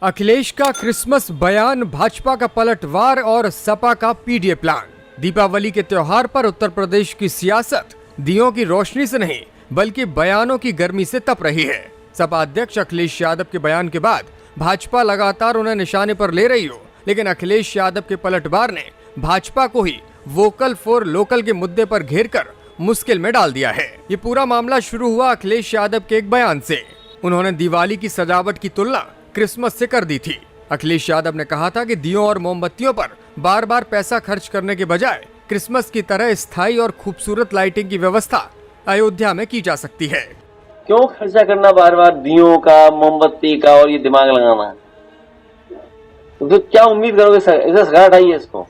अखिलेश का क्रिसमस बयान, भाजपा का पलटवार और सपा का पीडीए प्लान। दीपावली के त्योहार पर उत्तर प्रदेश की सियासत दियों की रोशनी से नहीं बल्कि बयानों की गर्मी से तप रही है। सपा अध्यक्ष अखिलेश यादव के बयान के बाद भाजपा लगातार उन्हें निशाने पर ले रही हो, लेकिन अखिलेश यादव के पलटवार ने भाजपा को ही वोकल फॉर लोकल के मुद्दे पर घेर कर मुश्किल में डाल दिया है। ये पूरा मामला शुरू हुआ अखिलेश यादव के एक बयान से। उन्होंने दिवाली की सजावट की तुलना क्रिसमस से कर दी थी। अखिलेश यादव ने कहा था कि दियों और मोमबत्तियों पर बार बार पैसा खर्च करने के बजाय क्रिसमस की तरह स्थायी और खूबसूरत लाइटिंग की व्यवस्था अयोध्या में की जा सकती है। क्यों खर्चा करना बार बार दियों का, मोमबत्ती का और ये दिमाग लगाना? तो क्या उम्मीद करोगे? इसे सगा हटाइए, इसको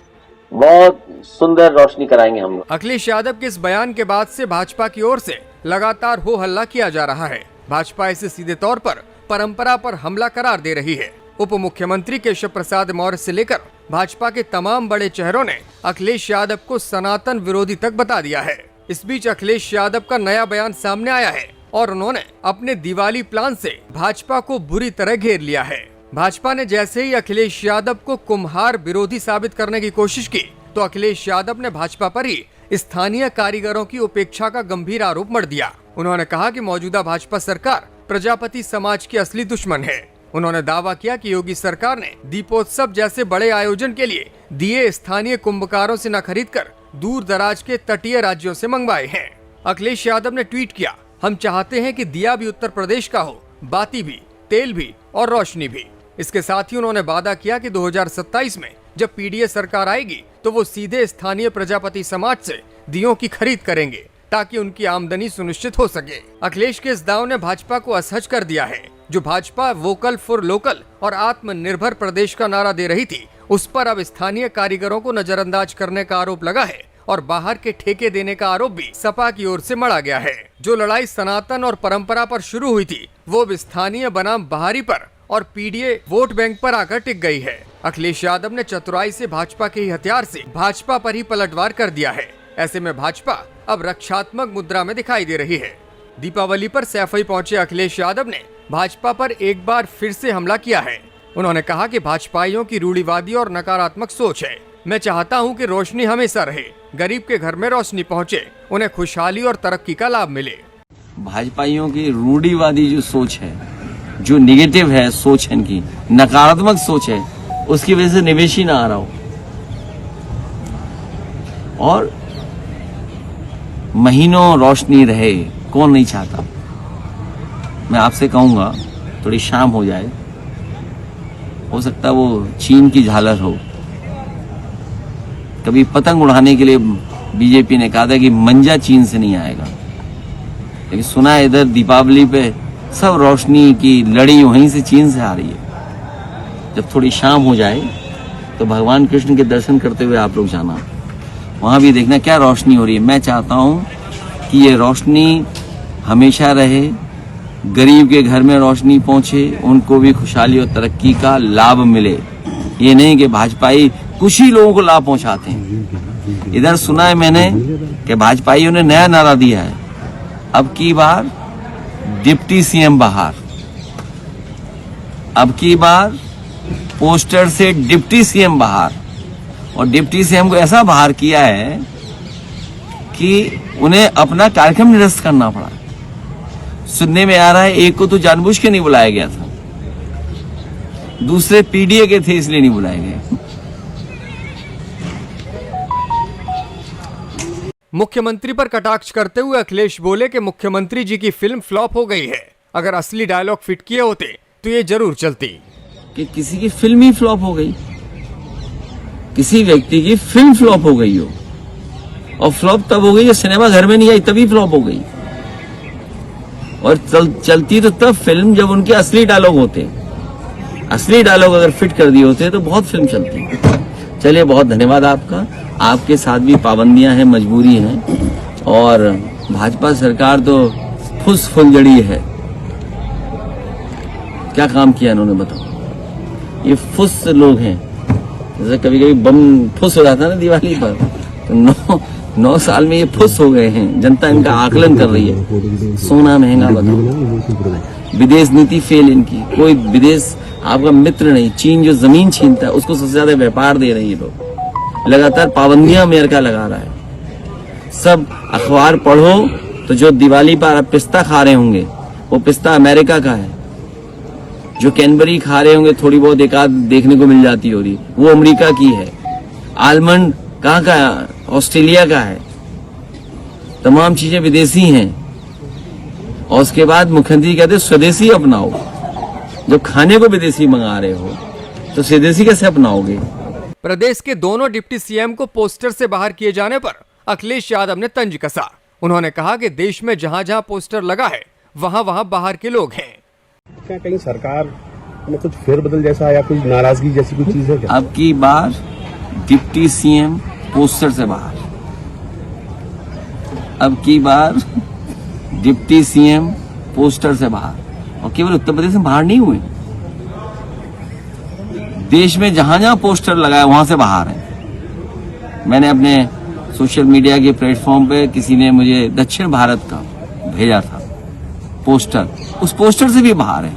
बहुत सुंदर रोशनी कराएंगे हम लोग। अखिलेश यादव के इस बयान के बाद से भाजपा की ओर से लगातार हो हल्ला किया जा रहा है। भाजपा इसे सीधे तौर पर परंपरा पर हमला करार दे रही है। उप मुख्यमंत्री केशव प्रसाद मौर्य से लेकर भाजपा के तमाम बड़े चेहरों ने अखिलेश यादव को सनातन विरोधी तक बता दिया है। इस बीच अखिलेश यादव का नया बयान सामने आया है और उन्होंने अपने दिवाली प्लान से भाजपा को बुरी तरह घेर लिया है। भाजपा ने जैसे ही अखिलेश यादव को कुम्हार विरोधी साबित करने की कोशिश की तो अखिलेश यादव ने भाजपा पर ही स्थानीय कारीगरों की उपेक्षा का गंभीर आरोप मढ़ दिया। उन्होंने कहा कि मौजूदा भाजपा सरकार प्रजापति समाज की असली दुश्मन है। उन्होंने दावा किया कि योगी सरकार ने दीपोत्सव जैसे बड़े आयोजन के लिए दिए स्थानीय कुंभकारों से न खरीदकर दूर दराज के तटीय राज्यों से मंगवाए हैं। अखिलेश यादव ने ट्वीट किया, हम चाहते हैं कि दिया भी उत्तर प्रदेश का हो, बाती भी, तेल भी और रोशनी भी। इसके साथ ही उन्होंने वादा किया कि 2027 में जब पीडीए सरकार आएगी तो वो सीधे स्थानीय प्रजापति समाज से दियों की खरीद करेंगे ताकि उनकी आमदनी सुनिश्चित हो सके। अखिलेश के इस दाव ने भाजपा को असहज कर दिया है। जो भाजपा वोकल फॉर लोकल और आत्मनिर्भर प्रदेश का नारा दे रही थी, उस पर अब स्थानीय कारीगरों को नजरअंदाज करने का आरोप लगा है और बाहर के ठेके देने का आरोप भी सपा की ओर से मढ़ा गया है। जो लड़ाई सनातन और परंपरा पर शुरू हुई थी वो अब स्थानीय बनाम बाहरी पर और पीडीए वोट बैंक पर आकर टिक गई है। अखिलेश यादव ने चतुराई से भाजपा के ही हथियार से भाजपा पर ही पलटवार कर दिया है। ऐसे में भाजपा अब रक्षात्मक मुद्रा में दिखाई दे रही है। दीपावली पर सैफई पहुंचे अखिलेश यादव ने भाजपा पर एक बार फिर से हमला किया है। उन्होंने कहा कि भाजपाइयों की रूढ़िवादी और नकारात्मक सोच है। मैं चाहता हूं कि रोशनी हमेशा रहे, गरीब के घर में रोशनी पहुंचे, उन्हें खुशहाली और तरक्की का लाभ मिले। भाजपाइयों की रूढ़िवादी जो सोच है, जो निगेटिव है सोच है, इनकी नकारात्मक सोच है, उसकी वजह से निवेश ही ना आ रहा हो और महीनों रोशनी रहे, कौन नहीं चाहता। मैं आपसे कहूंगा थोड़ी शाम हो जाए, हो सकता है वो चीन की झालर हो। कभी पतंग उड़ाने के लिए बीजेपी ने कहा था कि मंजा चीन से नहीं आएगा, लेकिन सुना है इधर दीपावली पे सब रोशनी की लड़ी वहीं से चीन से आ रही है। जब थोड़ी शाम हो जाए तो भगवान कृष्ण के दर्शन करते हुए आप लोग जाना, वहां भी देखना क्या रोशनी हो रही है। मैं चाहता हूं कि ये रोशनी हमेशा रहे, गरीब के घर में रोशनी पहुंचे, उनको भी खुशहाली और तरक्की का लाभ मिले। ये नहीं कि भाजपाई कुछ ही लोगों को लाभ पहुंचाते हैं। इधर सुना है मैंने कि भाजपाइयों ने नया नारा दिया है, अब की बार डिप्टी सीएम बाहर, अब की बार पोस्टर से डिप्टी सीएम बाहर। और डिप्टी सीएम को ऐसा बाहर किया है कि उन्हें अपना कार्यक्रम निरस्त करना पड़ा। सुनने में आ रहा है एक को तो जानबूझ के नहीं बुलाया गया था, दूसरे पीडीए के थे इसलिए नहीं बुलाए गए। मुख्यमंत्री पर कटाक्ष करते हुए अखिलेश बोले कि मुख्यमंत्री जी की फिल्म फ्लॉप हो गई है। अगर असली डायलॉग फिट किए होते तो ये जरूर चलती। कि किसी की फिल्म ही फ्लॉप हो गई, किसी व्यक्ति की फिल्म फ्लॉप हो गई हो, और फ्लॉप तब हो गई जब सिनेमा घर में नहीं आई, तभी फ्लॉप हो गई। और चलती तो तब फिल्म जब उनके असली डायलॉग होते। असली डायलॉग अगर फिट कर दिए होते तो बहुत फिल्म चलती। चलिए, बहुत धन्यवाद आपका। आपके साथ भी पाबंदियां हैं, मजबूरी है, और भाजपा सरकार तो फुस फुलझड़ी है। क्या काम किया इन्होंने बताओ? ये फुस लोग हैं। जैसे कभी कभी बम फुस हो जाता है ना दिवाली पर, तो 9 साल में ये फुस हो गए हैं। जनता इनका आकलन कर रही है। सोना महंगा बताओ, विदेश नीति फेल इनकी, कोई विदेश आपका मित्र नहीं। चीन जो जमीन छीनता है उसको सबसे ज्यादा व्यापार दे रहे हैं ये लोग। लगातार पाबंदियां अमेरिका लगा रहा है। सब अखबार पढ़ो तो जो दिवाली पर आप पिस्ता खा रहे होंगे वो पिस्ता अमेरिका का है। जो कैनबरी खा रहे होंगे थोड़ी बहुत एक आध देखने को मिल जाती होगी वो अमेरिका की है। आलमंड कहाँ का है? ऑस्ट्रेलिया का है। तमाम चीजें विदेशी हैं। और उसके बाद मुख्यमंत्री कहते स्वदेशी अपनाओ। जब खाने को विदेशी मंगा रहे हो तो स्वदेशी कैसे अपनाओगे? प्रदेश के दोनों डिप्टी सीएम को पोस्टर से बाहर किए जाने पर अखिलेश यादव ने तंज कसा। उन्होंने कहा कि देश में जहां जहां पोस्टर लगा है वहां वहां बाहर के लोग हैं। क्या कहीं सरकार में कुछ फेरबदल जैसा या कोई नाराजगी जैसी कोई चीज है क्या? अब की बार डिप्टी सीएम पोस्टर से बाहर। अब की बार डिप्टी सीएम पोस्टर से बाहर। और केवल उत्तर प्रदेश में बाहर नहीं हुए, देश में जहां जहां पोस्टर लगाया वहां से बाहर है। मैंने अपने सोशल मीडिया के प्लेटफॉर्म पे किसी ने मुझे दक्षिण भारत का भेजा था पोस्टर, उस पोस्टर से भी बाहर है।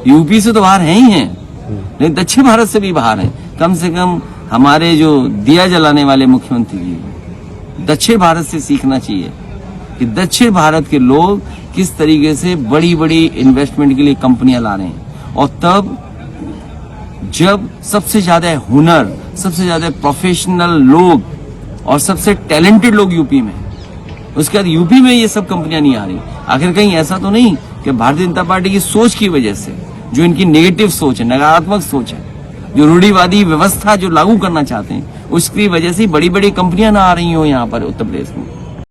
यूपी से तो बाहर है ही हैं, लेकिन दक्षिण भारत से भी बाहर है। कम से कम हमारे जो दिया जलाने वाले मुख्यमंत्री जी दक्षिण भारत से सीखना चाहिए कि दक्षिण भारत के लोग किस तरीके से बड़ी बड़ी इन्वेस्टमेंट के लिए कंपनियां ला रहे हैं। और तब जब सबसे ज्यादा हुनर, सबसे ज्यादा प्रोफेशनल लोग और सबसे टैलेंटेड लोग यूपी में, उसके बाद यूपी में ये सब कंपनियां नहीं आ रही। आखिर कहीं ऐसा तो नहीं कि भारतीय जनता पार्टी की सोच की वजह से, जो इनकी नेगेटिव सोच है, नकारात्मक सोच है, जो रूढ़िवादी व्यवस्था जो लागू करना चाहते हैं, उसकी वजह से बड़ी बड़ी कंपनियां ना आ रही हो यहाँ पर उत्तर प्रदेश में।